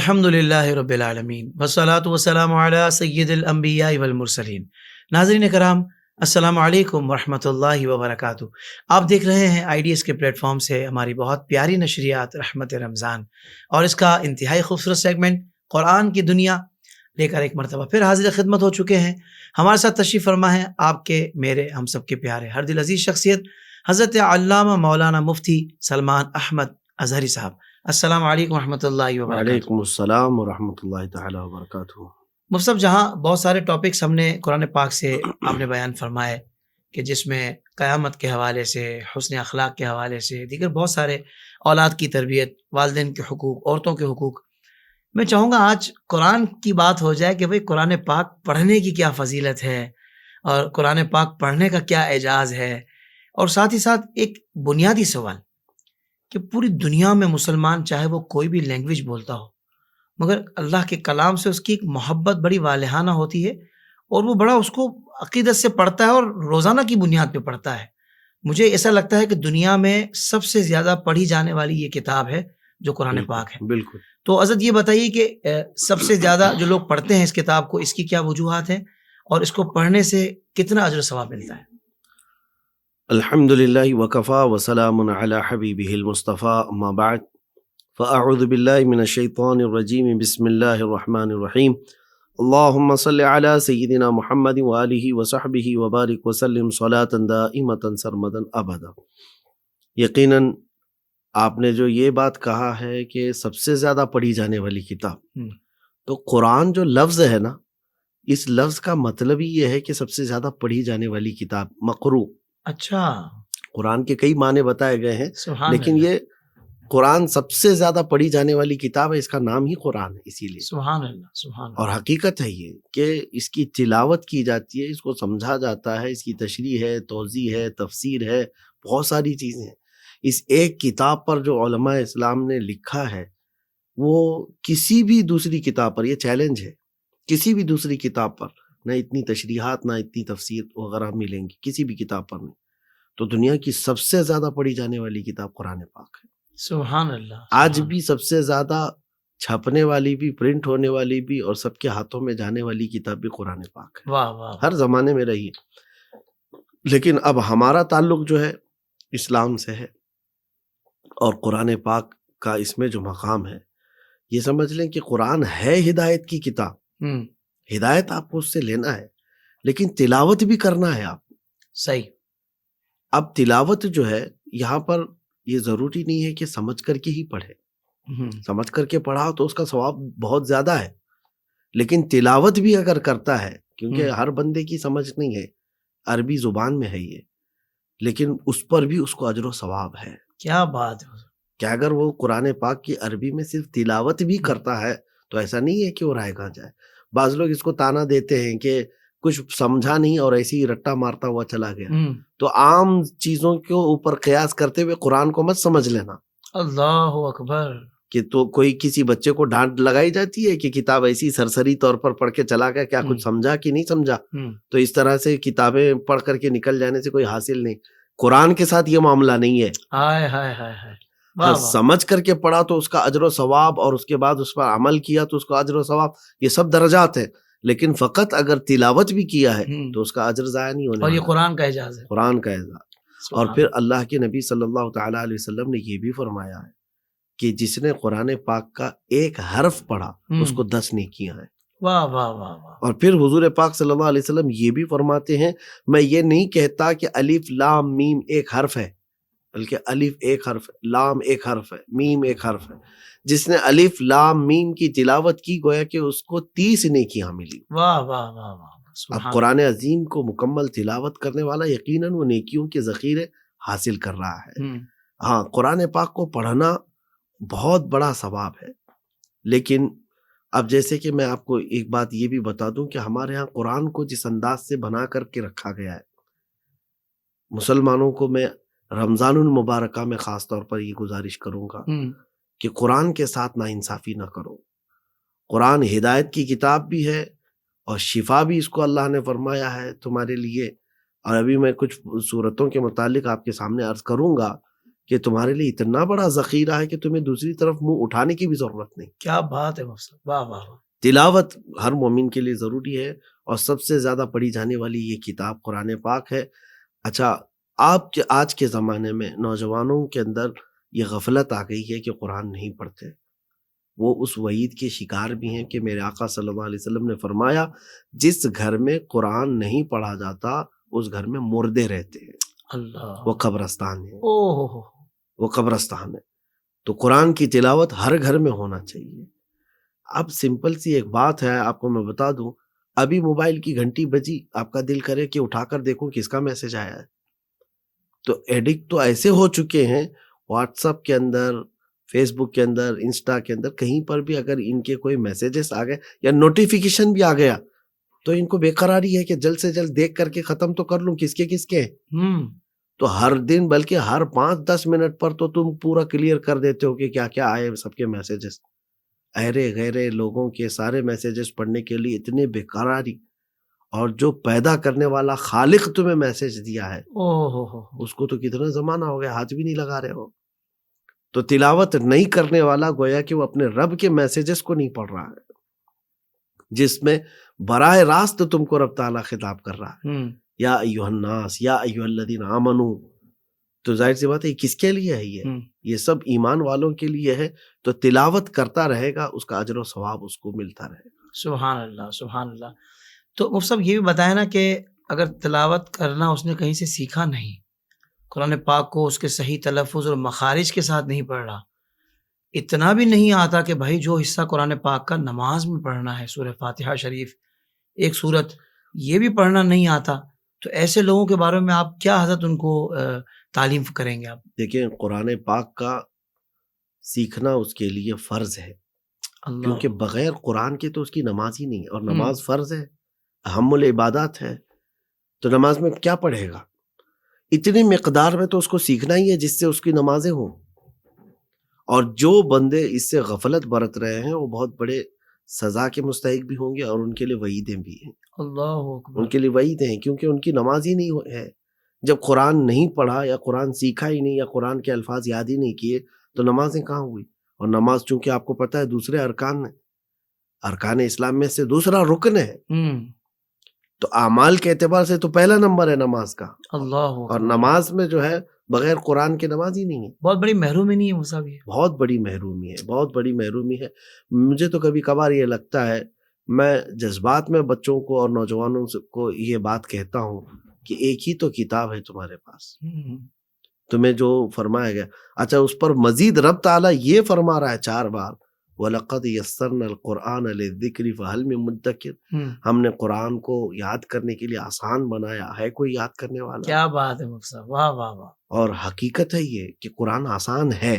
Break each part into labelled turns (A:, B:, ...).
A: الحمد للہ رب العالمین والصلاة والسلام علی سید الانبیاء والمرسلین۔ ناظرین کرام، السلام علیکم ورحمۃ اللہ وبرکاتہ۔ آپ دیکھ رہے ہیں آئی ڈی ایس کے پلیٹ فارم سے ہماری بہت پیاری نشریات رحمت رمضان، اور اس کا انتہائی خوبصورت سیگمنٹ قرآن کی دنیا لے کر ایک مرتبہ پھر حاضر خدمت ہو چکے ہیں۔ ہمارے ساتھ تشریف فرما ہے آپ کے، میرے، ہم سب کے پیارے ہر دل عزیز شخصیت حضرت علامہ مولانا مفتی سلمان احمد اظہری صاحب۔ السلام علیکم ورحمۃ اللہ وبرکاتہ۔
B: وعلیکم السلام ورحمۃ اللہ تعالی وبرکاتہ۔
A: مفتی صاحب، جہاں بہت سارے ٹاپکس ہم نے قرآن پاک سے آپ نے بیان فرمائے کہ جس میں قیامت کے حوالے سے، حسن اخلاق کے حوالے سے، دیگر بہت سارے، اولاد کی تربیت، والدین کے حقوق، عورتوں کے حقوق، میں چاہوں گا آج قرآن کی بات ہو جائے کہ بھئی قرآن پاک پڑھنے کی کیا فضیلت ہے، اور قرآن پاک پڑھنے کا کیا اعجاز ہے، اور ساتھ ہی ساتھ ایک بنیادی سوال کہ پوری دنیا میں مسلمان چاہے وہ کوئی بھی لینگویج بولتا ہو، مگر اللہ کے کلام سے اس کی ایک محبت بڑی والہانہ ہوتی ہے، اور وہ بڑا اس کو عقیدت سے پڑھتا ہے اور روزانہ کی بنیاد پہ پڑھتا ہے۔ مجھے ایسا لگتا ہے کہ دنیا میں سب سے زیادہ پڑھی جانے والی یہ کتاب ہے جو قرآن پاک ہے۔
B: بالکل۔
A: تو حضرت یہ بتائیے کہ سب سے زیادہ جو لوگ پڑھتے ہیں اس کتاب کو، اس کی کیا وجوہات ہیں، اور اس کو پڑھنے سے کتنا اجر و ثواب ملتا ہے؟
B: الحمد للہ وکفا وسلام علی حبیبہ المصطفیٰ، اما بعد فاعوذ باللہ من الشیطان الرجیم، بسم اللہ الرحمن الرحیم، اللہم صل علی سیدنا محمد وآلہ وصحبہ وبارک وسلم صلاۃ دائمۃ سرمدا ابدا۔ یقیناً آپ نے جو یہ بات کہا ہے کہ سب سے زیادہ پڑھی جانے والی کتاب، تو قرآن جو لفظ ہے نا، اس لفظ کا مطلب ہی یہ ہے کہ سب سے زیادہ پڑھی جانے والی کتاب، مقروء۔
A: اچھا،
B: قرآن کے کئی معنی بتائے گئے ہیں،
A: سبحان
B: لیکن
A: اللہ،
B: یہ قرآن سب سے زیادہ پڑھی جانے والی کتاب ہے، اس کا نام ہی قرآن ہے اسی لیے۔
A: سبحان اللہ، سبحان اللہ۔
B: اور حقیقت ہے یہ کہ اس کی تلاوت کی جاتی ہے، اس کو سمجھا جاتا ہے، اس کی تشریح ہے، توضیح ہے، تفسیر ہے، بہت ساری چیزیں ہیں۔ اس ایک کتاب پر جو علماء اسلام نے لکھا ہے، وہ کسی بھی دوسری کتاب پر، یہ چیلنج ہے، کسی بھی دوسری کتاب پر نہ اتنی تشریحات، نہ اتنی تفسیر وغیرہ ملیں گی، کسی بھی کتاب پر نہیں۔ تو دنیا کی سب سے زیادہ پڑھی جانے والی کتاب قرآن پاک ہے۔
A: سبحان اللہ۔
B: آج بھی سب سے زیادہ چھپنے والی بھی، پرنٹ ہونے والی بھی، اور سب کے ہاتھوں میں جانے والی کتاب بھی قرآن پاک ہے۔
A: واہ واہ،
B: ہر زمانے میں رہی ہے، لیکن اب ہمارا تعلق جو ہے اسلام سے ہے، اور قرآن پاک کا اس میں جو مقام ہے، یہ سمجھ لیں کہ قرآن ہے ہدایت کی کتاب۔ ہدایت آپ کو اس سے لینا ہے، لیکن تلاوت بھی کرنا ہے آپ۔
A: صحیح۔
B: اب تلاوت جو ہے یہاں پر یہ ضروری نہیں ہے کہ سمجھ کر کے ہی پڑھے، سمجھ کر کے پڑھا تو اس کا ثواب بہت زیادہ ہے، لیکن تلاوت بھی اگر کرتا ہے، کیونکہ ہر بندے کی سمجھ نہیں ہے، عربی زبان میں ہے یہ، لیکن اس پر بھی اس کو اجر و ثواب ہے۔
A: کیا بات ہے
B: کہ اگر وہ قرآن پاک کی عربی میں صرف تلاوت بھی کرتا ہے تو ایسا نہیں ہے کہ وہ رائے گاں جائے۔ بعض لوگ اس کو تانا دیتے ہیں کہ کچھ سمجھا نہیں اور ایسے ہی رٹا مارتا ہوا چلا گیا، تو عام چیزوں کے اوپر قیاس کرتے ہوئے قرآن کو مت سمجھ لینا۔
A: اللہ اکبر۔
B: کہ تو کوئی کسی بچے کو ڈانٹ لگائی جاتی ہے کہ کتاب ایسی سرسری طور پر پڑھ کے چلا گیا، کیا کچھ سمجھا کہ نہیں سمجھا؟ تو اس طرح سے کتابیں پڑھ کر کے نکل جانے سے کوئی حاصل نہیں۔ قرآن کے ساتھ یہ معاملہ نہیں ہے۔
A: ہائے ہائے ہائے ہائے،
B: ہاں، سمجھ کر کے پڑھا تو اس کا اجر و ثواب، اور اس کے بعد اس پر عمل کیا تو اس کا اجر و ثواب، یہ سب درجات ہیں، لیکن فقط اگر تلاوت بھی کیا ہے تو اس کا اجر ضائع نہیں ہونے
A: اور یہ
B: والا۔
A: قرآن کا اعجاز ہے،
B: قرآن کا اعزاز۔ اور پھر اللہ کے نبی صلی اللہ تعالیٰ علیہ وسلم نے یہ بھی فرمایا ہے کہ جس نے قرآن پاک کا ایک حرف پڑھا اس کو 10 نیکیاں ہیں۔
A: واہ واہ واہ واہ۔
B: اور پھر حضور پاک صلی اللہ علیہ وسلم یہ بھی فرماتے ہیں، میں یہ نہیں کہتا کہ الف لام میم ایک حرف ہے، بلکہ الف ایک حرف ہے، لام ایک حرف ہے، میم ایک حرف ہے۔ جس نے الف لام میم کی تلاوت کی گویا کہ اس کو 30 نیکیاں ملی۔
A: واہ واہ واہ واہ۔
B: اب قرآن عظیم کو مکمل تلاوت کرنے والا یقیناً وہ نیکیوں کے ذخیرے حاصل کر رہا ہے۔ ہاں، قرآن پاک کو پڑھنا بہت بڑا ثواب ہے، لیکن اب جیسے کہ میں آپ کو ایک بات یہ بھی بتا دوں کہ ہمارے ہاں قرآن کو جس انداز سے بنا کر کے رکھا گیا ہے، مسلمانوں کو میں رمضان المبارکہ میں خاص طور پر یہ گزارش کروں گا کہ قرآن کے ساتھ ناانصافی نہ کرو۔ قرآن ہدایت کی کتاب بھی ہے، اور شفا بھی اس کو اللہ نے فرمایا ہے تمہارے لیے۔ اور ابھی میں کچھ صورتوں کے متعلق آپ کے سامنے عرض کروں گا کہ تمہارے لیے اتنا بڑا ذخیرہ ہے کہ تمہیں دوسری طرف منہ اٹھانے کی بھی ضرورت نہیں.
A: کیا بات ہے مفتی صاحب، واہ واہ واہ.
B: تلاوت ہر مومن کے لیے ضروری ہے، اور سب سے زیادہ پڑھی جانے والی یہ کتاب قرآن پاک ہے. اچھا، آپ کے آج کے زمانے میں نوجوانوں کے اندر یہ غفلت آ گئی ہے کہ قرآن نہیں پڑھتے. وہ اس وعید کے شکار بھی ہیں کہ میرے آقا صلی اللہ علیہ وسلم نے فرمایا جس گھر میں قرآن نہیں پڑھا جاتا اس گھر میں مردے رہتے ہیں.
A: اللہ،
B: وہ قبرستان ہے،
A: اوہ،
B: وہ قبرستان ہے. تو قرآن کی تلاوت ہر گھر میں ہونا چاہیے. اب سمپل سی ایک بات ہے آپ کو میں بتا دوں، ابھی موبائل کی گھنٹی بجی، آپ کا دل کرے کہ اٹھا کر دیکھوں کس کا میسج آیا ہے. تو ایڈکٹ تو ایسے ہو چکے ہیں، واٹس ایپ کے اندر، فیس بک کے اندر، انسٹا کے اندر، کہیں پر بھی اگر ان کے کوئی میسیجز آ گئے یا نوٹیفیکیشن بھی آ گیا تو ان کو بے قراری ہے کہ جلد سے جلد دیکھ کر کے ختم تو کر لوں کس کے ہیں. تو ہر دن بلکہ ہر 5-10 منٹ پر تو تم پورا کلیئر کر دیتے ہو کہ کیا کیا آئے سب کے میسیجز. ایرے غیرے لوگوں کے سارے میسیجز پڑھنے کے لیے اتنے بے قراری، اور جو پیدا کرنے والا خالق تمہیں میسیج دیا ہے اس کو تو کتنا زمانہ ہو گیا ہاتھ بھی نہیں لگا رہے ہو. تو تلاوت نہیں کرنے والا گویا کہ وہ اپنے رب کے میسیجز کو نہیں پڑھ رہا ہے، جس میں براہ راست تم کو رب تعالیٰ خطاب کر رہا ہے. یا ایھا الناس یا ایھا الذین آمنو. تو ظاہر سی بات ہے کس کے لیے ہے یہ سب ایمان والوں کے لیے ہے. تو تلاوت کرتا رہے گا، اس کا اجر و ثواب اس کو ملتا رہے گا.
A: سبحان اللہ، سبحان اللہ. تو مفتی صاحب یہ بھی بتائیں نا کہ اگر تلاوت کرنا اس نے کہیں سے سیکھا نہیں، قرآن پاک کو اس کے صحیح تلفظ اور مخارج کے ساتھ نہیں پڑھ رہا، اتنا بھی نہیں آتا کہ بھائی جو حصہ قرآن پاک کا نماز میں پڑھنا ہے، سورہ فاتحہ شریف ایک سورت، یہ بھی پڑھنا نہیں آتا، تو ایسے لوگوں کے بارے میں آپ کیا حضرت ان کو تعلیم کریں گے؟ آپ
B: دیکھیں قرآن پاک کا سیکھنا اس کے لیے فرض ہے، کیونکہ بغیر قرآن کے تو اس کی نماز ہی نہیں، اور نماز فرض ہے، اہم العبادات ہے. تو نماز میں کیا پڑھے گا؟ اتنی مقدار میں تو اس کو سیکھنا ہی ہے جس سے اس کی نمازیں ہوں. اور جو بندے اس سے غفلت برت رہے ہیں وہ بہت بڑے سزا کے مستحق بھی ہوں گے، اور ان کے لیے وعیدیں بھی ہیں.
A: اللہ اکبر.
B: ان کے لیے وعیدیں ہیں کیونکہ ان کی نماز ہی نہیں ہے. جب قرآن نہیں پڑھا یا قرآن سیکھا ہی نہیں یا قرآن کے الفاظ یاد ہی نہیں کیے تو نمازیں کہاں ہوئی؟ اور نماز چونکہ آپ کو پتہ ہے دوسرے ارکان اسلام میں سے دوسرا رکن ہے. تو اعمال کے اعتبار سے تو پہلا نمبر ہے نماز کا.
A: اللہ
B: اور نماز میں جو ہے بغیر قرآن کے نماز ہی نہیں ہے.
A: بہت بڑی محرومی نہیں ہے مصعب؟
B: بہت بڑی محرومی ہے، بہت بڑی محرومی ہے. مجھے تو کبھی کبھار یہ لگتا ہے، میں جذبات میں بچوں کو اور نوجوانوں کو یہ بات کہتا ہوں کہ ایک ہی تو کتاب ہے تمہارے پاس، تمہیں جو فرمایا گیا. اچھا، اس پر مزید رب تعالیٰ یہ فرما رہا ہے 4 بار، وَلَقَدْ يَسَّرْنَا الْقُرْآنَ لِلذِّكْرِ فَهَلْ مِن مُدَّكِرٍ. ہم نے قرآن کو یاد کرنے کے لیے آسان بنایا، ہے کوئی یاد کرنے والا؟
A: کیا بات ہے مفتی صاحب، واہ واہ واہ.
B: اور حقیقت ہے یہ کہ قرآن آسان ہے،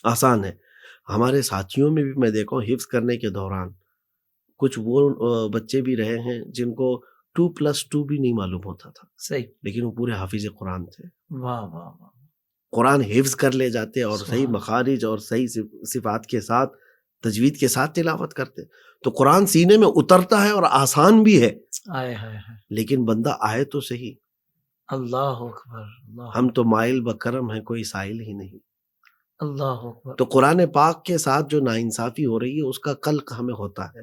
B: آسان ہے. ہمارے ساتھیوں میں بھی میں دیکھا ہوں حفظ کرنے کے دوران کچھ وہ بچے بھی رہے ہیں جن کو 2+2 بھی نہیں معلوم ہوتا تھا،
A: صحیح،
B: لیکن وہ پورے حافظ قرآن تھے.
A: واہ واہ واہ.
B: قرآن حفظ کر لے جاتے اور صحیح مخارج اور صحیح صفات کے ساتھ تجوید کے ساتھ تلاوت کرتے. تو قرآن سینے میں اترتا ہے اور آسان بھی ہے، لیکن بندہ آئے تو صحیح.
A: اللہ اکبر.
B: ہم تو مائل بکرم ہیں، کوئی سائل ہی نہیں.
A: اللہ اکبر.
B: تو قرآن پاک کے ساتھ جو ناانصافی ہو رہی ہے اس کا قلق ہمیں ہوتا ہے.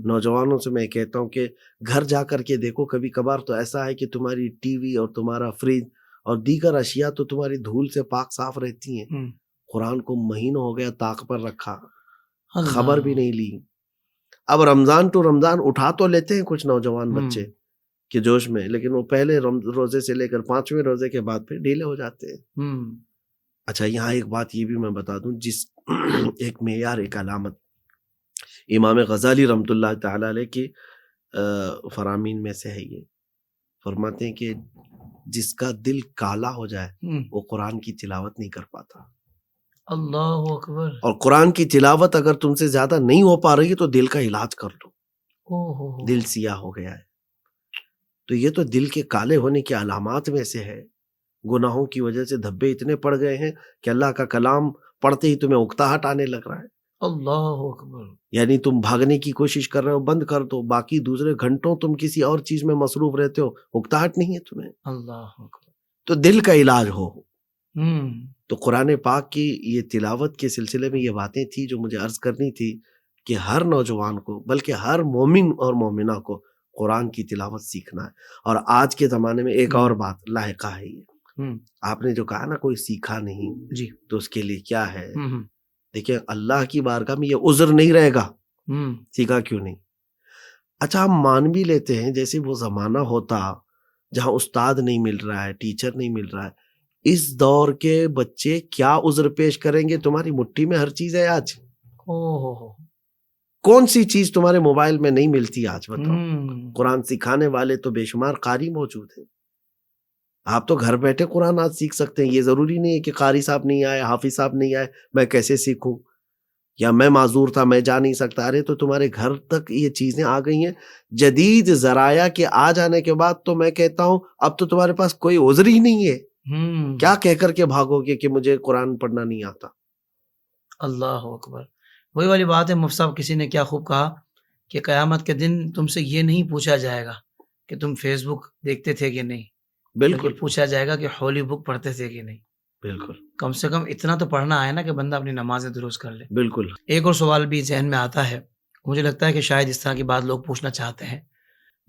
B: نوجوانوں سے میں کہتا ہوں کہ گھر جا کر کے دیکھو، کبھی کبھار تو ایسا ہے کہ تمہاری ٹی وی اور تمہارا فریج اور دیگر اشیاء تو تمہاری دھول سے پاک صاف رہتی ہیں، قرآن کو مہینوں ہو گیا طاق پر رکھا، خبر بھی نہیں لی. اب رمضان ٹو رمضان اٹھا تو لیتے ہیں کچھ نوجوان بچے کے جوش میں، لیکن وہ پہلے روزے سے لے کر 5ویں روزے کے بعد پھر ڈھیلے ہو جاتے ہیں. اچھا، یہاں ایک بات یہ بھی میں بتا دوں، جس ایک معیار، ایک علامت امام غزالی رحمۃ اللہ تعالی علیہ کی فرامین میں سے ہے. یہ فرماتے ہیں کہ جس کا دل کالا ہو جائے وہ قرآن کی تلاوت نہیں کر پاتا.
A: اللہ اکبر.
B: اور قرآن کی تلاوت اگر تم سے زیادہ نہیں ہو پا رہی ہے تو دل کا علاج کر لو. دل سیاہ ہو گیا ہے تو یہ تو دل کے کالے ہونے کی علامات میں سے ہے. گناہوں کی وجہ سے دھبے اتنے پڑ گئے ہیں کہ اللہ کا کلام پڑھتے ہی تمہیں اکتاہٹ آنے لگ رہا ہے.
A: اللہ اکبر.
B: یعنی تم بھاگنے کی کوشش کر رہے ہو، بند کر دو، باقی دوسرے گھنٹوں تم کسی اور چیز میں مصروف رہتے ہو، اکتاہٹ نہیں ہے تمہیں.
A: اللہ اکبر.
B: تو دل کا علاج ہو. تو قرآن پاک کی یہ تلاوت کے سلسلے میں یہ باتیں تھی جو مجھے عرض کرنی تھی کہ ہر نوجوان کو بلکہ ہر مومن اور مومنہ کو قرآن کی تلاوت سیکھنا ہے. اور آج کے زمانے میں ایک اور بات لاحقہ ہے، یہ آپ نے جو کہا نا کوئی سیکھا نہیں
A: جی
B: تو اس کے لیے کیا ہے. دیکھیں اللہ کی بارگاہ میں یہ عذر نہیں رہے گا سیکھا کیوں نہیں. اچھا ہم مان بھی لیتے ہیں جیسے وہ زمانہ ہوتا جہاں استاد نہیں مل رہا ہے، ٹیچر نہیں مل رہا ہے. اس دور کے بچے کیا عذر پیش کریں گے؟ تمہاری مٹھی میں ہر چیز ہے آج. کون سی چیز تمہارے موبائل میں نہیں ملتی آج بتاؤ. قرآن سکھانے والے تو بے شمار قاری موجود ہیں. آپ تو گھر بیٹھے قرآن آج سیکھ سکتے ہیں. یہ ضروری نہیں ہے کہ قاری صاحب نہیں آئے، حافظ صاحب نہیں آئے، میں کیسے سیکھوں، یا میں معذور تھا میں جا نہیں سکتا. ارے تو تمہارے گھر تک یہ چیزیں آ گئی ہیں. جدید ذرائع کے آ جانے کے بعد تو میں کہتا ہوں اب تو تمہارے پاس کوئی عذر ہی نہیں ہے. کیا کہہ کر کے بھاگو گے کہ مجھے قرآن پڑھنا نہیں آتا.
A: اللہ اکبر. وہی والی بات ہے مفتی صاحب، کسی نے کیا خوب کہا کہ قیامت کے دن تم سے یہ نہیں پوچھا جائے گا کہ تم فیس بک دیکھتے تھے کہ نہیں،
B: بالکل
A: پوچھا جائے گا کہ ہولی بک پڑھتے تھے کہ نہیں.
B: بالکل
A: کم سے کم اتنا تو پڑھنا آئے نا کہ بندہ اپنی نمازیں درست کر لے.
B: بالکل.
A: ایک اور سوال بھی ذہن میں آتا ہے، مجھے لگتا ہے کہ شاید اس طرح کی بات لوگ پوچھنا چاہتے ہیں.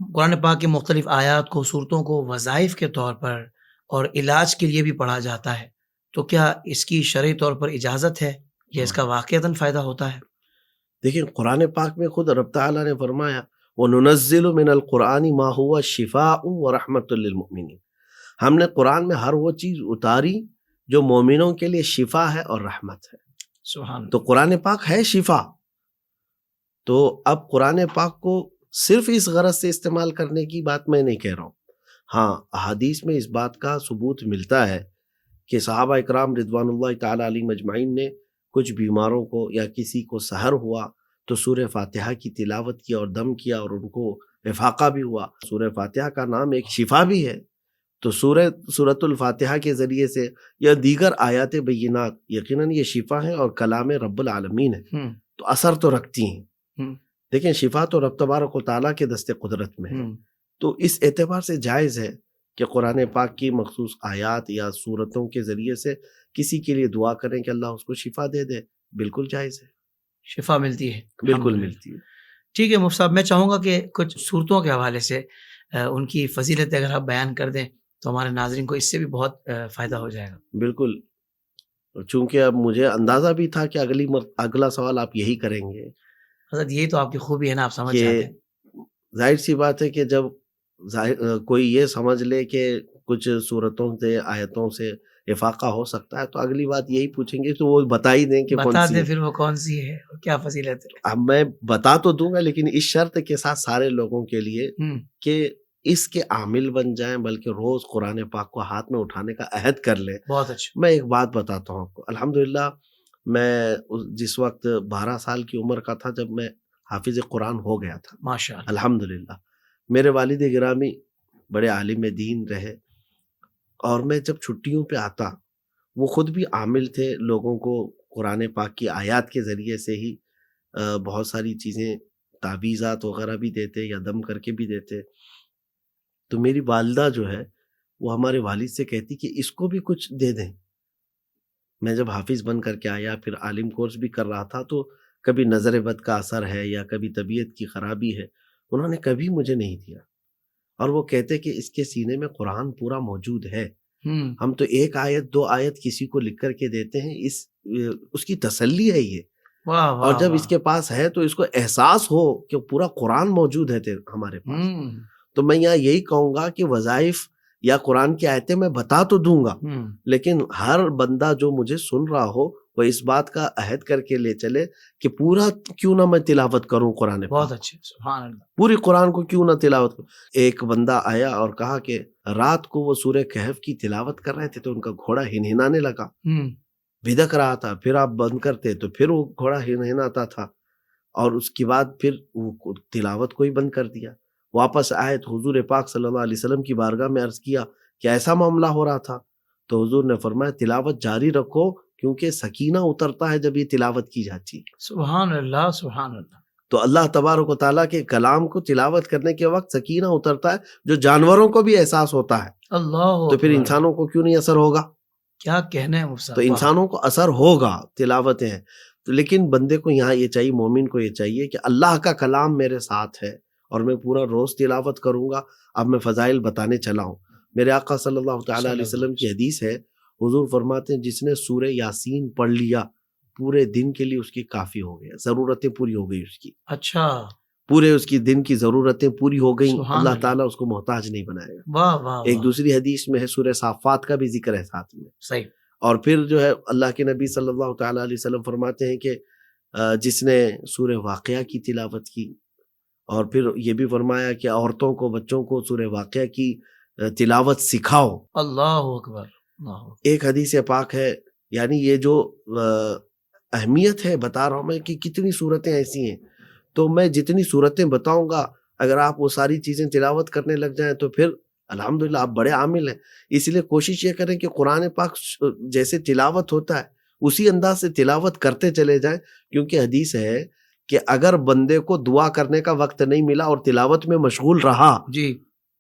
A: قرآن پاک کی مختلف آیات کو، صورتوں کو وظائف کے طور پر اور علاج کے لیے بھی پڑھا جاتا ہے، تو کیا اس کی شرعی طور پر اجازت ہے یا اس کا واقعتاً فائدہ ہوتا ہے؟
B: دیکھیں قرآن پاک میں خود رب تعالیٰ نے فرمایا وَنُنَزِّلُ مِنَ الْقُرْآنِ مَا هُوَ شِفَاءٌ وَرَحْمَةٌ لِّلْمُؤْمِنِينَ. ہم نے قرآن میں ہر وہ چیز اتاری جو مومنوں کے لیے شفا ہے اور رحمت ہے.
A: سبحان.
B: تو قرآن پاک ہے شفا. تو اب قرآن پاک کو صرف اس غرض سے استعمال کرنے کی بات میں نہیں کہہ رہا ہوں. ہاں احادیث میں اس بات کا ثبوت ملتا ہے کہ صحابہ اکرام رضوان اللہ تعالی علیہم اجمعین نے کچھ بیماروں کو یا کسی کو سحر ہوا تو سورہ فاتحہ کی تلاوت کی اور دم کیا اور ان کو افاقہ بھی ہوا. سورہ فاتحہ کا نام ایک شفا بھی ہے. تو سورۃ الفاتحہ کے ذریعے سے یا دیگر آیات بینات یقیناً یہ شفا ہیں اور کلام رب العالمین ہے تو اثر تو رکھتی ہیں. دیکھیں شفا تو رب تبارک و تعالیٰ کے دست قدرت میں ہے. تو اس اعتبار سے جائز ہے کہ قرآن پاک کی مخصوص آیات یا صورتوں کے ذریعے سے کسی کے لیے دعا کریں کہ اللہ اس کو شفا دے دے. بالکل جائز ہے.
A: شفا ملتی ہے.
B: بالکل ملتی ہے.
A: ٹھیک ہے مفتی صاحب، میں چاہوں گا کہ کچھ صورتوں کے حوالے سے ان کی فضیلت اگر آپ بیان کر دیں تو ہمارے ناظرین کو اس سے بھی بہت فائدہ ہو جائے گا.
B: بالکل. چونکہ اب مجھے اندازہ بھی تھا کہ اگلا سوال آپ یہی کریں گے.
A: حضرت یہی تو آپ کی خوبی ہے نا، آپ سمجھ جاتے ہیں.
B: ظاہر سی بات ہے کہ جب کوئی یہ سمجھ لے کہ کچھ صورتوں سے آیتوں سے افاقہ ہو سکتا ہے تو اگلی بات یہی پوچھیں گے تو وہ بتا ہی دیں کہ
A: بتا دیں پھر وہ کون سی ہے اور کیا فضیلت ہے.
B: اب میں بتا تو دوں گا لیکن اس شرط کے ساتھ سارے لوگوں کے لیے کہ اس کے عامل بن جائیں، بلکہ روز قرآن پاک کو ہاتھ میں اٹھانے کا عہد کر لیں. بہت اچھا. میں ایک بات بتاتا ہوں آپ کو. الحمدللہ میں جس وقت 12 سال کی عمر کا تھا جب میں حافظ قرآن ہو گیا تھا.
A: ماشاء اللہ.
B: الحمدللہ. میرے والد گرامی بڑے عالم دین رہے اور میں جب چھٹیوں پہ آتا وہ خود بھی عامل تھے، لوگوں کو قرآن پاک کی آیات کے ذریعے سے ہی بہت ساری چیزیں تعویذات وغیرہ بھی دیتے یا دم کر کے بھی دیتے. تو میری والدہ جو ہے وہ ہمارے والد سے کہتی کہ اس کو بھی کچھ دے دیں. میں جب حافظ بن کر کے آیا پھر عالم کورس بھی کر رہا تھا تو کبھی نظر بد کا اثر ہے یا کبھی طبیعت کی خرابی ہے، انہوں نے کبھی مجھے نہیں دیا. اور وہ کہتے کہ اس کے سینے میں قرآن پورا موجود ہے. ہم تو 1 آیت 2 آیت کسی کو لکھ کر کے دیتے ہیں، اس کی تسلی ہے یہ. اور جب اس کے پاس ہے تو اس کو احساس ہو کہ پورا قرآن موجود ہے ہمارے پاس. تو میں یہاں یہی کہوں گا کہ وظائف یا قرآن کی آیتیں میں بتا تو دوں گا لیکن ہر بندہ جو مجھے سن رہا ہو وہ اس بات کا عہد کر کے لے چلے کہ پورا کیوں نہ میں تلاوت کروں قرآن پاک.
A: بہت اچھے. سبحان اللہ. پوری
B: قرآن کو کیوں نہ تلاوت کروں. ایک بندہ آیا اور کہا کہ رات کو وہ سورہ کہف کی تلاوت کر رہے تھے تو ان کا گھوڑا ہنہنانے لگا، بھدک رہا تھا. پھر آپ بند کرتے تو پھر وہ گھوڑا ہنہناتا تھا اور اس کے بعد پھر وہ تلاوت کو ہی بند کر دیا. واپس آئے تو حضور پاک صلی اللہ علیہ وسلم کی بارگاہ میں عرض کیا کہ ایسا معاملہ ہو رہا تھا. تو حضور نے فرمایا تلاوت جاری رکھو کیونکہ سکینہ اترتا ہے جب یہ تلاوت کی جاتی.
A: سبحان اللہ. سبحان اللہ.
B: تو اللہ تبارک و تعالیٰ کے کلام کو تلاوت کرنے کے وقت سکینہ اترتا ہے جو جانوروں کو بھی احساس ہوتا ہے.
A: اللہ.
B: تو پھر انسانوں کو کیوں نہیں اثر ہوگا.
A: کیا کہنا ہے مفتی صاحب،
B: تو
A: واہ،
B: انسانوں کو اثر ہوگا، تلاوتیں ہیں تو، لیکن بندے کو یہاں یہ چاہیے، مومن کو یہ چاہیے کہ اللہ کا کلام میرے ساتھ ہے اور میں پورا روز تلاوت کروں گا۔ اب میں فضائل بتانے چلا ہوں۔ میرے آقا صلی اللہ تعالیٰ علیہ وسلم کی حدیث ہے، حضور فرماتے ہیں جس نے سورہ یاسین پڑھ لیا پورے دن کے لیے اس کی کافی ہو گیا، ضرورتیں پوری ہو گئی اس کی،
A: اچھا،
B: پورے اس کی دن کی ضرورتیں پوری ہو گئیں،
A: سبحان
B: اللہ
A: اللہ،
B: تعالیٰ اس کو محتاج نہیں بنائے گا۔
A: واہ واہ
B: ایک
A: واہ،
B: دوسری حدیث میں ہے، سورہ صافات کا بھی ذکر ہے ساتھ میں۔
A: صحیح،
B: اور پھر جو ہے اللہ کے نبی صلی اللہ تعالیٰ علیہ وسلم فرماتے ہیں کہ جس نے سورہ واقعہ کی تلاوت کی، اور پھر یہ بھی فرمایا کہ عورتوں کو، بچوں کو سورہ واقعہ کی تلاوت سکھاؤ۔
A: اللہ اکبر، اللہ اکبر،
B: ایک حدیث پاک ہے، یعنی یہ جو اہمیت ہے بتا رہا ہوں میں کہ کتنی صورتیں ایسی ہیں، تو میں جتنی صورتیں بتاؤں گا اگر آپ وہ ساری چیزیں تلاوت کرنے لگ جائیں تو پھر الحمدللہ آپ بڑے عامل ہیں۔ اس لیے کوشش یہ کریں کہ قرآن پاک جیسے تلاوت ہوتا ہے اسی انداز سے تلاوت کرتے چلے جائیں، کیونکہ حدیث ہے کہ اگر بندے کو دعا کرنے کا وقت نہیں ملا اور تلاوت میں مشغول رہا
A: جی،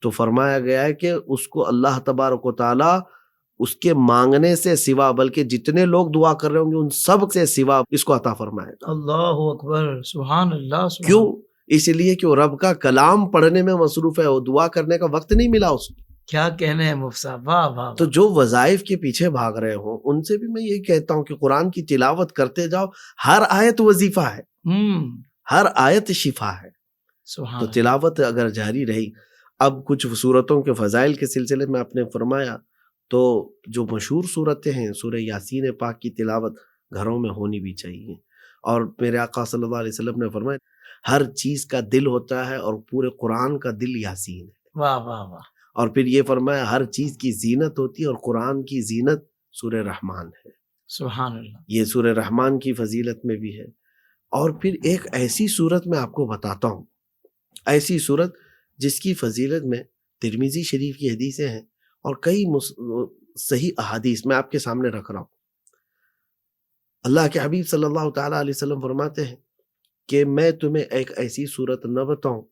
B: تو فرمایا گیا ہے کہ اس کو اللہ تبارک و تعالی اس کے مانگنے سے سوا، بلکہ جتنے لوگ دعا کر رہے ہوں گے ان سب سے سوا اس کو عطا فرمائے گا۔
A: اللہ اکبر، سبحان اللہ، سبحان،
B: کیوں؟ اس لیے کہ وہ رب کا کلام پڑھنے میں مصروف ہے، وہ دعا کرنے کا وقت نہیں ملا اس کو۔
A: کیا کہنا ہے مفتی صاحب، واہ واہ،
B: تو جو وظائف کے پیچھے بھاگ رہے ہوں ان سے بھی میں یہی کہتا ہوں کہ قرآن کی تلاوت کرتے جاؤ، ہر آیت وظیفہ ہے، ہر آیت شفا ہے۔
A: سبحان
B: تو
A: اللہ،
B: تلاوت اگر جاری رہی، اب کچھ صورتوں کے فضائل کے سلسلے میں آپ نے فرمایا، تو جو مشہور صورتیں ہیں سورہ یاسین پاک کی تلاوت گھروں میں ہونی بھی چاہیے۔ اور میرے آقا صلی اللہ علیہ وسلم نے فرمایا ہر چیز کا دل ہوتا ہے اور پورے قرآن کا دل یاسین ہے۔
A: واہ واہ واہ،
B: اور پھر یہ فرمایا ہر چیز کی زینت ہوتی ہے اور قرآن کی زینت سورہ رحمان ہے۔
A: سبحان اللہ،
B: یہ سورہ رحمان کی فضیلت میں بھی ہے۔ اور پھر ایک ایسی صورت میں آپ کو بتاتا ہوں، ایسی صورت جس کی فضیلت میں ترمذی شریف کی حدیثیں ہیں اور کئی صحیح احادیث میں آپ کے سامنے رکھ رہا ہوں۔ اللہ کے حبیب صلی اللہ تعالیٰ علیہ وسلم فرماتے ہیں کہ میں تمہیں ایک ایسی صورت نہ بتاؤں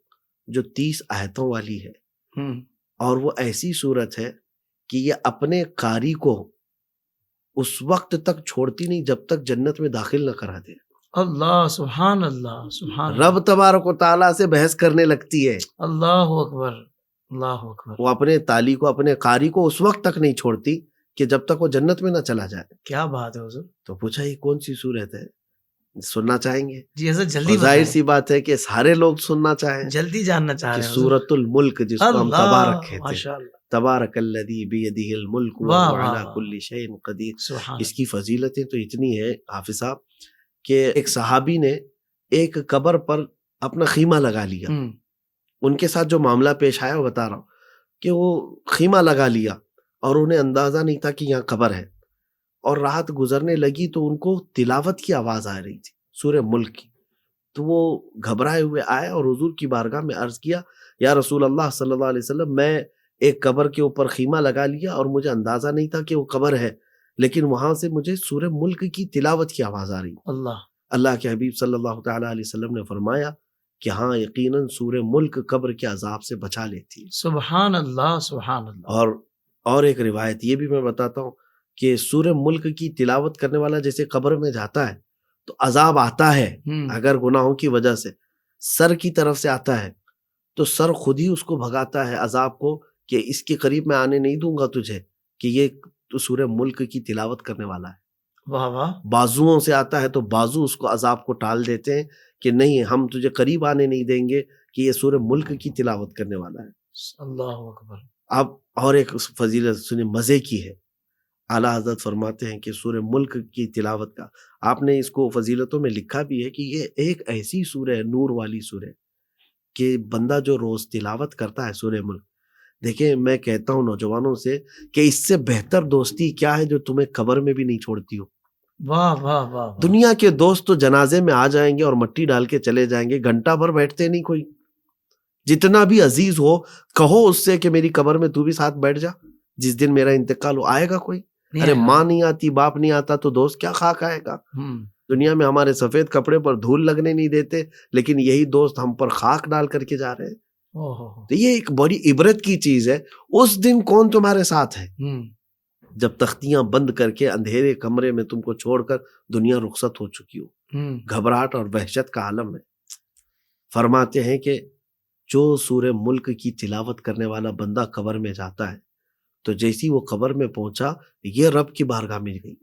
B: جو 30 آیتوں والی ہے، اور وہ ایسی صورت ہے کہ یہ اپنے قاری کو اس وقت تک چھوڑتی نہیں جب تک جنت میں داخل نہ کرا دے۔
A: اللہ، سبحان اللہ، سبحان اللہ،
B: رب تبارک و تعالیٰ سے بحث کرنے لگتی ہے،
A: اللہ اکبر، اللہ اکبر،
B: وہ اپنے تالی کو، اپنے قاری کو اس وقت تک نہیں چھوڑتی کہ جب تک وہ جنت میں نہ چلا جائے۔
A: کیا بات ہے حضور،
B: تو پوچھا یہ کون سی صورت ہے؟ سننا چاہیں گے؟
A: جی حضرت جلدی
B: ظاہر
A: بتائیں،
B: سی بات ہے کہ سارے لوگ سننا چاہیں
A: جلدی جاننا چاہ
B: کہ
A: رہے ہیں حضور،
B: سورۃ الملک، جس کو ہم
A: اللہ،
B: تبارک کہتے ہیں،
A: ماشاء اللہ،
B: تبارک الذی بیدہ الملک
A: واہ
B: وہو
A: واہ
B: علی
A: واہ،
B: کل شیء قدیر۔
A: سبحان
B: اس کی فضیلتیں تو اتنی ہے حافظ صاحب کہ ایک صحابی نے ایک قبر پر اپنا خیمہ لگا لیا۔
A: اللہ،
B: ان کے ساتھ جو معاملہ پیش آیا وہ بتا رہا ہوں کہ وہ خیمہ لگا لیا اور انہیں اندازہ نہیں تھا کہ یہاں قبر ہے، اور رات گزرنے لگی تو ان کو تلاوت کی آواز آ رہی تھی سورہ ملک کی، تو وہ گھبرائے ہوئے آئے اور حضور کی بارگاہ میں عرض کیا، یا رسول اللہ صلی اللہ علیہ وسلم، میں ایک قبر کے اوپر خیمہ لگا لیا اور مجھے اندازہ نہیں تھا کہ وہ قبر ہے، لیکن وہاں سے مجھے سورہ ملک کی تلاوت کی آواز آ رہی۔ اللہ کے حبیب صلی اللہ تعالیٰ علیہ وسلم نے فرمایا کہ ہاں یقیناً سورہ ملک قبر کے عذاب سے بچا لیتی ہے۔
A: سبحان اللہ، سبحان اللہ،
B: اور ایک روایت یہ بھی میں بتاتا ہوں کہ سورہ ملک کی تلاوت کرنے والا جیسے قبر میں جاتا ہے تو عذاب آتا ہے، اگر گناہوں کی وجہ سے سر کی طرف سے آتا ہے تو سر خود ہی اس کو بھگاتا ہے عذاب کو کہ اس کے قریب میں آنے نہیں دوں گا تجھے، کہ یہ تو سورہ ملک کی تلاوت کرنے والا ہے۔
A: واہ واہ،
B: بازوؤں سے آتا ہے تو بازو اس کو عذاب کو ٹال دیتے ہیں کہ نہیں، ہم تجھے قریب آنے نہیں دیں گے کہ یہ سورہ ملک کی تلاوت کرنے والا ہے۔
A: اللہ اکبر۔
B: اب اور ایک فضیلت سنیں، مزے کی ہے۔ اعلیٰ حضرت فرماتے ہیں کہ سورہ ملک کی تلاوت کا، آپ نے اس کو فضیلتوں میں لکھا بھی ہے کہ یہ ایک ایسی سورہ ہے، نور والی سورہ، کہ بندہ جو روز تلاوت کرتا ہے سورہ ملک، دیکھیں میں کہتا ہوں نوجوانوں سے کہ اس سے بہتر دوستی کیا ہے جو تمہیں قبر میں بھی نہیں چھوڑتی ہو۔
A: واہ واہ واہ،
B: دنیا کے دوست تو جنازے میں آ جائیں گے اور مٹی ڈال کے چلے جائیں گے، گھنٹہ بھر بیٹھتے نہیں کوئی، جتنا بھی عزیز ہو کہو اس سے کہ میری قبر میں تو بھی ساتھ بیٹھ جا، جس دن میرا انتقال ہو آئے گا کوئی؟ ارے ماں نہیں آتی، باپ نہیں آتا تو دوست کیا خاک آئے گا؟ دنیا میں ہمارے سفید کپڑے پر دھول لگنے نہیں دیتے، لیکن یہی دوست ہم پر خاک ڈال کر کے جا رہے ہیں۔ تو یہ ایک بڑی عبرت کی چیز ہے، اس دن کون تمہارے ساتھ ہے؟ جب تختیاں بند کر کے اندھیرے کمرے میں تم کو چھوڑ کر دنیا رخصت ہو چکی ہو، گھبراہٹ اور وحشت کا عالم ہے۔ فرماتے ہیں کہ جو سورہ ملک کی تلاوت کرنے والا بندہ قبر میں جاتا ہے تو جیسی وہ قبر میں پہنچا، یہ رب کی بارگاہ میں گئی،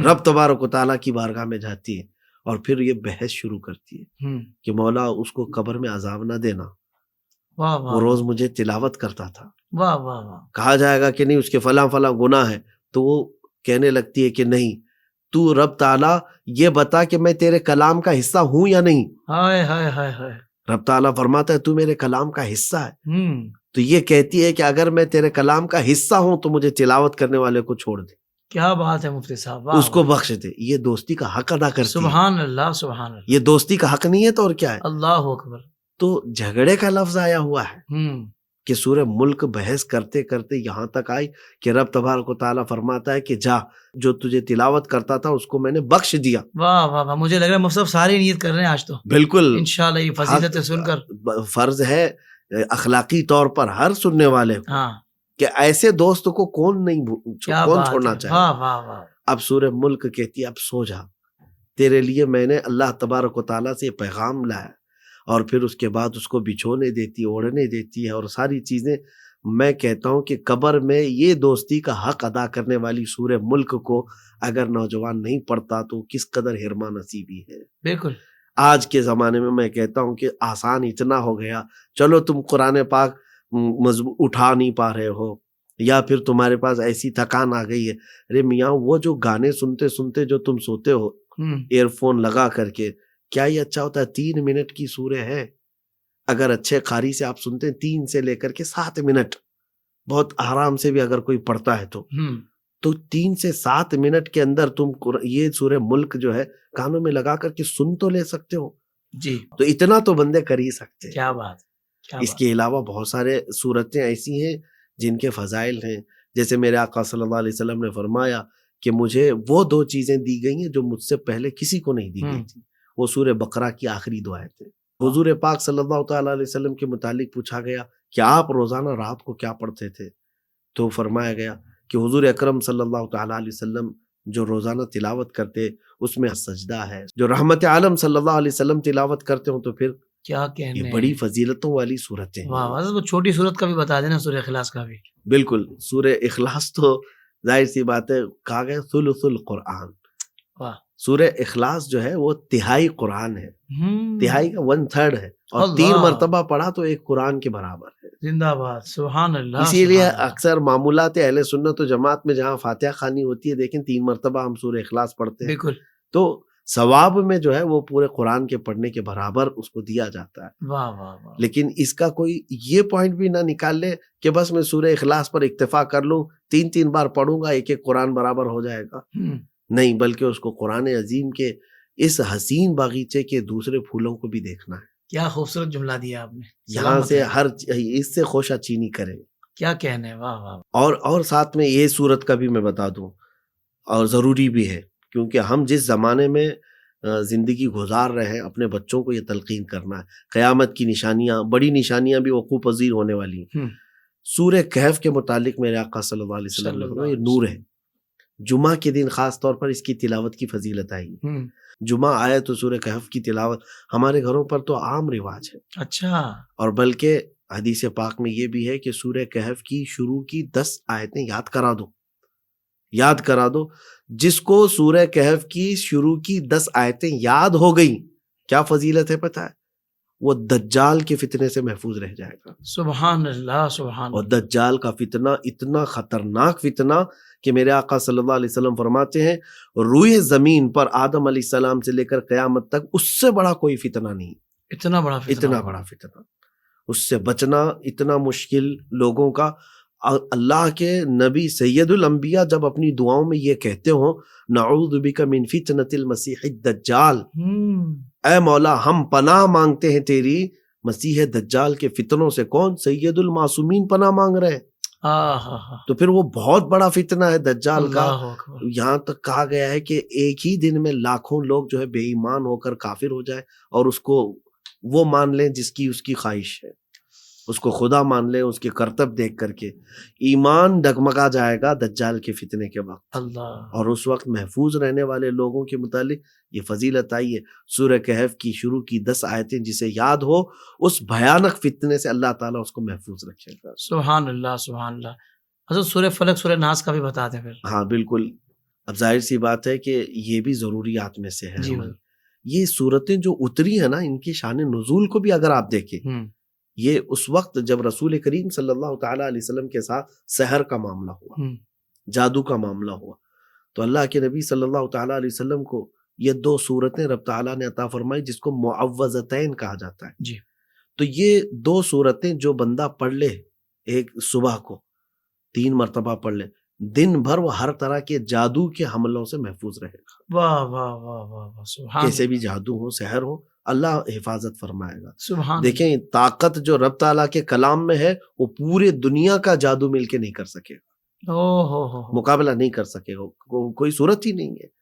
B: رب تبارک و تعالیٰ کی بارگاہ میں جاتی ہے، اور پھر یہ بحث شروع کرتی ہے کہ مولا اس کو قبر میں عذاب نہ دینا، وہ روز مجھے تلاوت کرتا تھا۔ کہا جائے گا کہ نہیں اس کے فلاں فلاں گناہ ہے، تو وہ کہنے لگتی ہے کہ نہیں، تو رب تعالیٰ یہ بتا کہ میں تیرے کلام کا حصہ ہوں یا نہیں۔ رب تعالیٰ فرماتا ہے تو میرے کلام کا حصہ ہے، تو یہ کہتی ہے کہ اگر میں تیرے کلام کا حصہ ہوں تو مجھے تلاوت کرنے والے کو چھوڑ دے۔
A: کیا بات ہے مفتی صاحب،
B: اس کو بخش دے۔ یہ دوستی کا حق ادا کرتی ہے۔
A: سبحان اللہ، سبحان اللہ۔
B: یہ دوستی کا حق نہیں ہے تو اور کیا ہے؟
A: اللہ اکبر۔
B: تو جھگڑے کا لفظ آیا ہوا ہے کہ سورہ ملک بحث کرتے کرتے یہاں تک آئی کہ رب تبارک و تعالیٰ فرماتا ہے کہ جا، جو تجھے تلاوت کرتا تھا اس کو میں نے بخش دیا۔
A: واہ واہ واہ، مجھے لگ رہا ہے مفتی صاحب ساری نیت کر رہے ہیں آج تو۔
B: بالکل
A: انشاءاللہ یہ فضیلت سن کر
B: فرض ہے اخلاقی طور پر ہر سننے والے کو کہ ایسے دوست کو کون چھوڑنا چاہے۔
A: واہ واہ واہ۔
B: اب سورہ ملک کہتی ہے اب سو جا، تیرے لیے میں نے اللہ تبارک و تعالیٰ سے پیغام لایا، اور پھر اس کے بعد اس کو بچھونے دیتی ہے، اوڑھنے دیتی ہے اور ساری چیزیں۔ میں کہتا ہوں کہ قبر میں یہ دوستی کا حق ادا کرنے والی سورہ ملک کو اگر نوجوان نہیں پڑھتا تو کس قدر حرمہ نصیبی ہے۔
A: بالکل۔
B: آج کے زمانے میں کہتا ہوں کہ آسان اتنا ہو گیا، چلو تم قرآن پاک اٹھا نہیں پا رہے ہو یا پھر تمہارے پاس ایسی تھکان آ گئی ہے، ارے میاں وہ جو گانے سنتے سنتے جو تم سوتے ہو ایئر فون لگا کر کے، کیا یہ اچھا ہوتا ہے؟ 3 منٹ کی سورہ ہے، اگر اچھے قاری سے آپ سنتے ہیں 3 سے لے کر کے 7 منٹ، بہت آرام سے بھی اگر کوئی پڑھتا ہے تو 3 سے 7 منٹ کے اندر تم یہ سورہ ملک جو ہے کانوں میں لگا کر کے سن تو لے سکتے ہو
A: جی۔
B: تو اتنا تو بندے کر ہی سکتے ہیں۔
A: کیا بات۔
B: اس کے علاوہ بہت سارے صورتیں ایسی ہیں جن کے فضائل ہیں، جیسے میرے آقا صلی اللہ علیہ وسلم نے فرمایا کہ مجھے وہ 2 چیزیں دی گئی ہیں جو مجھ سے پہلے کسی کو نہیں دی گئی تھی، وہ سورہ بقرہ کی آخری دعائیں تھے۔ حضور پاک صلی اللہ تعالیٰ علیہ وسلم کے متعلق پوچھا گیا کہ آپ روزانہ رات کو کیا پڑھتے تھے، تو فرمایا گیا کہ حضور اکرم صلی اللہ تعالیٰ علیہ وسلم جو روزانہ تلاوت کرتے اس میں سجدہ ہے، جو رحمت عالم صلی اللہ علیہ وسلم تلاوت کرتے ہوں تو پھر
A: کیا کہنے،
B: یہ بڑی فضیلتوں والی صورتیں ہیں۔
A: واہ واہ، وہ چھوٹی صورت کا بھی بتا دینا، سورہ اخلاص کا بھی۔
B: بالکل، سورہ اخلاص تو ظاہر سی بات ہے، کہا گیا ثلث القرآن۔
A: واہ۔
B: سورہ اخلاص جو ہے وہ تہائی قرآن ہے، تہائی کا 1/3 ہے، اور 3 مرتبہ پڑھا تو 1 قرآن کے برابر ہے۔
A: زندہ باد، سبحان اللہ۔
B: اسی لیے اکثر معمولات اہل سنت و جماعت میں جہاں فاتحہ خوانی ہوتی ہے دیکھیں 3 مرتبہ ہم سورہ اخلاص پڑھتے ہیں،
A: بالکل،
B: تو ثواب میں جو ہے وہ پورے قرآن کے پڑھنے کے برابر اس کو دیا جاتا ہے۔
A: واہ واہ واہ۔
B: لیکن اس کا کوئی یہ پوائنٹ بھی نہ نکال لے کہ بس میں سورہ اخلاص پر اکتفا کر لوں، 3 بار پڑھوں گا 1 قرآن برابر ہو جائے گا، نہیں، بلکہ اس کو قرآن عظیم کے اس حسین باغیچے کے دوسرے پھولوں کو بھی دیکھنا ہے۔
A: کیا خوبصورت جملہ دیا آپ نے،
B: یہاں سے ہر اس سے خوشا چینی کرے،
A: کیا کہنے، واہ واہ۔
B: اور ساتھ میں یہ صورت کا بھی میں بتا دوں، اور ضروری بھی ہے، کیونکہ ہم جس زمانے میں زندگی گزار رہے ہیں اپنے بچوں کو یہ تلقین کرنا ہے۔ قیامت کی نشانیاں، بڑی نشانیاں بھی وقوع پذیر ہونے والی ہیں۔ سورہ کہف کے متعلق میرے آقا صلی اللہ علیہ وسلم نے فرمایا یہ نور ہے، جمعہ کے دن خاص طور پر اس کی تلاوت کی فضیلت آئی ہے۔ جمعہ آئے تو سورہ کہف کی تلاوت ہمارے گھروں پر تو عام رواج ہے۔
A: اچھا۔
B: اور بلکہ حدیث پاک میں یہ بھی ہے کہ سورہ کہف کی شروع کی 10 آیتیں یاد کرا دو، جس کو سورہ کہف کی شروع کی 10 آیتیں یاد ہو گئی، کیا فضیلت ہے پتہ ہے؟ وہ دجال کے فتنے سے محفوظ رہ جائے گا۔
A: سبحان اللہ، سبحان اللہ۔
B: اور دجال کا فتنہ اتنا خطرناک فتنہ کہ میرے آقا صلی اللہ علیہ وسلم فرماتے ہیں روئے زمین پر آدم علیہ السلام سے لے کر قیامت تک اس سے بڑا کوئی فتنہ نہیں،
A: اتنا بڑا
B: فتنہ، اس سے بچنا اتنا مشکل لوگوں کا۔ اللہ کے نبی سید الانبیاء جب اپنی دعاؤں میں یہ کہتے ہوں نعوذ بک من فتنۃ المسیح الدجال، اے مولا ہم پناہ مانگتے ہیں تیری مسیح دجال کے فتنوں سے۔ کون؟ سید المعصومین پناہ مانگ رہے ہیں۔ تو پھر وہ بہت بڑا فتنہ ہے دجال کا۔ یہاں تک کہا گیا ہے کہ ایک ہی دن میں لاکھوں لوگ جو ہے بے ایمان ہو کر کافر ہو جائے اور اس کو وہ مان لیں جس کی اس کی خواہش ہے۔ اس کو خدا مان لیں اس کے کرتب دیکھ کر کے، ایمان ڈگمگا جائے گا دجال کے فتنے کے وقت،
A: اللہ،
B: اور اس وقت محفوظ رہنے والے لوگوں کے متعلق یہ فضیلت آئی ہے۔ سورہ کہف کی شروع کی 10 آیتیں جسے یاد ہو، اس بھیانک فتنے سے اللہ تعالیٰ اس کو محفوظ رکھے گا۔
A: سبحان اللہ، سبحان اللہ۔ حضرت سورہ فلق، سورہ ناس کا بھی بتا دیں پھر۔
B: ہاں بالکل، اب ظاہر سی بات ہے کہ یہ بھی ضروریات میں سے ہے
A: جی
B: عمل۔ یہ صورتیں جو اتری ہیں نا، ان کی شان نزول کو بھی اگر آپ دیکھیں، یہ اس وقت جب رسول کریم صلی اللہ تعالیٰ علیہ وسلم کے ساتھ سحر کا معاملہ ہوا، جادو کا معاملہ ہوا، تو اللہ کے نبی صلی اللہ تعالیٰ علیہ وسلم کو یہ 2 صورتیں رب تعالیٰ نے عطا فرمائی جس کو معوذتین کہا جاتا ہے۔
A: جی،
B: تو یہ 2 صورتیں جو بندہ پڑھ لے، ایک صبح کو 3 مرتبہ پڑھ لے، دن بھر وہ ہر طرح کے جادو کے حملوں سے محفوظ رہے گا۔
A: واہ واہ واہ واہ واہ، سبحان
B: کیسے بھی جادو ہو، سحر ہو، اللہ حفاظت فرمائے گا۔
A: سبحان۔
B: دیکھیں طاقت جو رب تعالیٰ کے کلام میں ہے وہ پورے دنیا کا جادو مل کے نہیں کر سکے گا،
A: ہو
B: مقابلہ نہیں کر سکے گا، کوئی صورت ہی نہیں ہے۔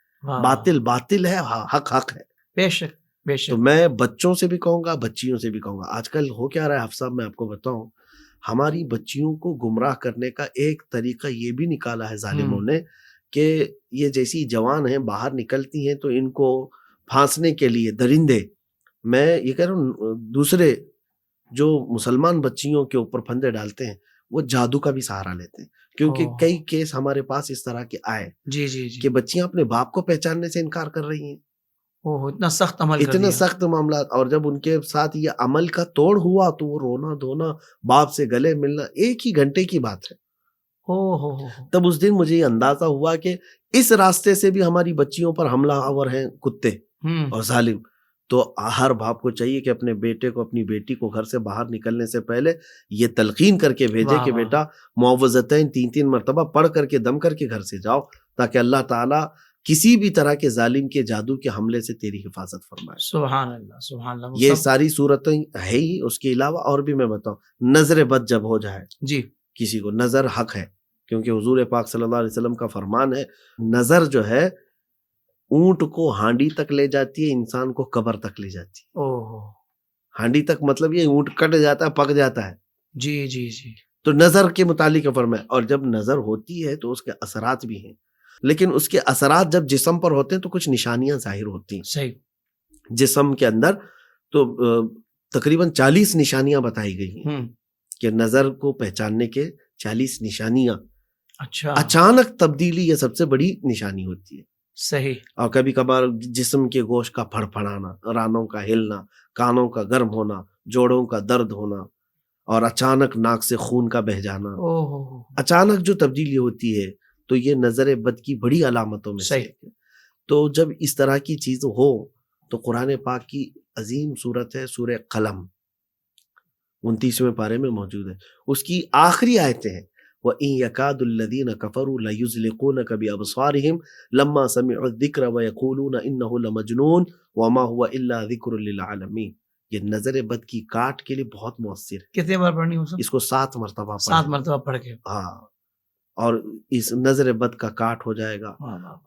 B: باطل باطل ہے، حق حق ہے۔
A: بے شک بے شک۔
B: تو میں بچوں سے بھی کہوں گا، بچیوں سے بھی کہوں گا، آج کل ہو کیا رہا ہے حفظ صاحب، میں آپ کو بتاؤں، ہماری بچیوں کو گمراہ کرنے کا ایک طریقہ یہ بھی نکالا ہے ظالموں نے کہ یہ جیسی جوان ہیں باہر نکلتی ہیں تو ان کو پھانسنے کے لیے درندے، میں یہ کہہ رہا ہوں دوسرے جو مسلمان بچیوں کے اوپر پھندے ڈالتے ہیں وہ جادو کا بھی سہارا لیتے ہیں، کیونکہ کئی کیس ہمارے پاس اس طرح کے آئے
A: جی جی جی
B: کہ بچیاں اپنے باپ کو پہچاننے سے انکار کر رہی ہیں۔
A: اتنا سخت عمل،
B: اتنے سخت معاملات، اور جب ان کے ساتھ یہ عمل کا توڑ ہوا تو وہ رونا دھونا، باپ سے گلے ملنا، 1 ہی گھنٹے کی بات ہے۔ تب اس دن مجھے یہ اندازہ ہوا کہ اس راستے سے بھی ہماری بچیوں پر حملہ آور ہیں کتے اور ظالم۔ تو ہر باپ کو چاہیے کہ اپنے بیٹے کو، اپنی بیٹی کو گھر سے باہر نکلنے سے پہلے یہ تلقین کر کے بھیجے کہ بیٹا معوذتین 3 مرتبہ پڑھ کر کے دم کر کے گھر سے جاؤ، تاکہ اللہ تعالیٰ کسی بھی طرح کے ظالم کے جادو کے حملے سے تیری حفاظت فرمائے۔
A: سبحان اللہ، سبحان اللہ۔
B: یہ ساری صورتیں ہے ہی، اس کے علاوہ اور بھی میں بتاؤں، نظر بد جب ہو جائے
A: جی،
B: کسی کو، نظر حق ہے، کیونکہ حضور پاک صلی اللہ علیہ وسلم کا فرمان ہے، نظر جو ہے اونٹ کو ہانڈی تک لے جاتی ہے، انسان کو قبر تک لے جاتی ہے۔ ہانڈی تک مطلب یہ اونٹ کٹ جاتا ہے، پک جاتا ہے۔
A: جی جی جی۔
B: تو نظر کے متعلق فرمایا، اور جب نظر ہوتی ہے تو اس کے اثرات بھی ہیں، لیکن اس کے اثرات جب جسم پر ہوتے ہیں تو کچھ نشانیاں ظاہر ہوتی ہیں
A: صحیح
B: جسم کے اندر۔ تو تقریباً 40 نشانیاں بتائی گئی ہیں کہ نظر کو پہچاننے کے 40 نشانیاں۔
A: اچھا،
B: اچانک تبدیلی یہ سب سے بڑی نشانی ہوتی ہے۔
A: صحیح۔
B: اور کبھی کبھار جسم کے گوشت کا پھڑ پھڑانا، رانوں کا ہلنا، کانوں کا گرم ہونا، جوڑوں کا درد ہونا، اور اچانک ناک سے خون کا بہہ جانا۔ اچانک جو تبدیلی ہوتی ہے تو یہ نظر بد کی بڑی علامتوں میں سے ہے۔ تو جب اس طرح کی چیز ہو تو قرآن پاک کی عظیم سورت ہے سورہ قلم، 29ویں پارے میں موجود ہے، اس کی آخری آیتیں ہیں وَإِن يَكَادُ الَّذِينَ كَفَرُوا لَيُزْلِقُونَكَ بِأَبْصَارِهِمْ لَمَّا سَمِعُوا الذِّكْرَ وَيَقُولُونَ إِنَّهُ لَمَجْنُونٌ وَمَا هُوَ إِلَّا ذِكْرٌ لِّلْعَالَمِينَ۔ یہ نظر بد کی کاٹ کے لیے بہت مؤثر ہے۔
A: کتنے بار پڑھنی ہو؟
B: اس کو 7 مرتبہ پڑھیں،
A: 7 مرتبہ پڑھ کے،
B: ہاں، اور اس نظر بد کا کاٹ ہو جائے گا۔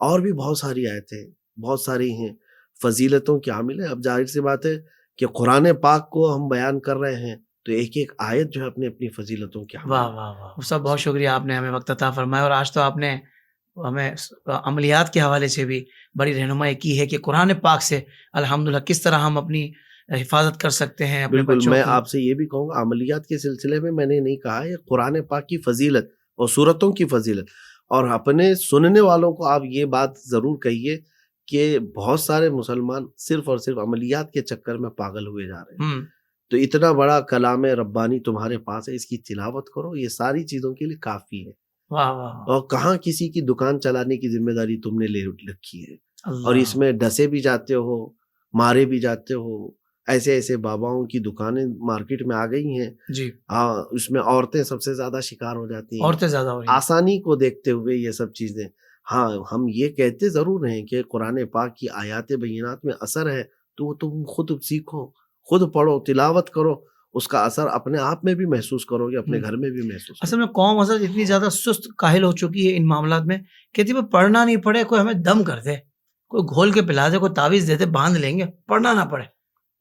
B: اور بھی بہت ساری آیتیں، بہت ساری ہیں، فضیلتوں کے عامل ہیں۔ اب ظاہر سی بات ہے کہ قرآن پاک کو ہم بیان کر رہے ہیں تو ایک ایک آیت جو ہے اپنی اپنی فضیلتوں کے حامل ہے۔
A: واہ واہ واہ، سب بہت شکریہ، آپ نے ہمیں وقت عطا فرمایا، اور آج تو آپ نے ہمیں عملیات کے حوالے سے بھی بڑی رہنمائی کی ہے کہ قرآن پاک سے الحمدللہ کس طرح ہم اپنی حفاظت کر سکتے ہیں اپنے
B: بالکل،
A: بچوں
B: میں
A: کی۔
B: آپ سے یہ بھی کہوں گا عملیات کے سلسلے میں نے نہیں کہا ہے، قرآن پاک کی فضیلت اور صورتوں کی فضیلت، اور اپنے سننے والوں کو آپ یہ بات ضرور کہیے کہ بہت سارے مسلمان صرف اور صرف عملیات کے چکر میں پاگل ہوئے جا رہے ہیں۔ تو اتنا بڑا کلام ربانی تمہارے پاس ہے، اس کی تلاوت کرو، یہ ساری چیزوں کے لیے کافی ہے۔
A: واہ واہ،
B: اور کہاں کسی کی دکان چلانے کی ذمہ داری تم نے لے رکھی ہے، اور اس میں ڈسے بھی جاتے ہو، مارے بھی جاتے ہو۔ ایسے ایسے باباؤں کی دکانیں مارکیٹ میں آ گئی ہیں
A: جی،
B: ہاں، اس میں عورتیں سب سے زیادہ شکار ہو جاتی ہیں،
A: عورتیں زیادہ ہو رہی ہیں۔
B: آسانی کو دیکھتے ہوئے یہ سب چیزیں۔ ہاں، ہم یہ کہتے ضرور ہیں کہ قرآن پاک کی آیات بینات میں اثر ہے، تو وہ تم خود سیکھو، خود پڑھو، تلاوت کرو، اس کا اثر اپنے آپ میں بھی محسوس کرو گے، اپنے گھر میں بھی محسوس کرو۔
A: اصل میں قوم حضرت اتنی زیادہ سست کاہل ہو چکی ہے ان معاملات میں، کہتی ہے پڑھنا نہیں پڑے، کوئی ہمیں دم کر دے، کوئی گھول کے پلا دے، کوئی تعویذ دے دے، باندھ لیں گے، پڑھنا نہ پڑے۔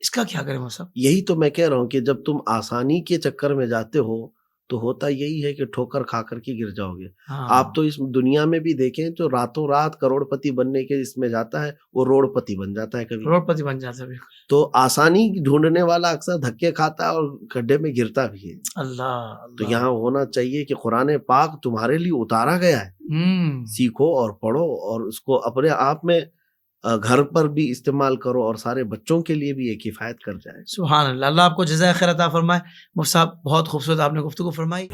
A: اس کا کیا کریں مفتی صاحب؟
B: یہی تو میں کہہ رہا ہوں کہ جب تم آسانی کے چکر میں جاتے ہو تو ہوتا یہی ہے کہ ٹھوکر کھا کر کے گر جاؤ گے. آپ تو اس دنیا میں بھی دیکھیں جو راتوں رات کروڑ پتی بننے کے اس میں جاتا ہے وہ روڑ پتی بن جاتا ہے کبھی.
A: کروڑ پتی بن جاتا ہے.
B: تو آسانی ڈھونڈنے والا اکثر دھکے کھاتا ہے اور گڈھے میں گرتا بھی ہے.
A: اللہ
B: تو یہاں ہونا چاہیے کہ قرآن پاک تمہارے لیے اتارا گیا ہے, سیکھو اور پڑھو اور اس کو اپنے آپ میں گھر پر بھی استعمال کرو اور سارے بچوں کے لیے بھی ایک کفایت کر جائے.
A: سبحان اللہ. اللہ آپ کو جزائے خیر عطا فرمائے. مفتی صاحب بہت خوبصورت آپ نے گفتگو فرمائی.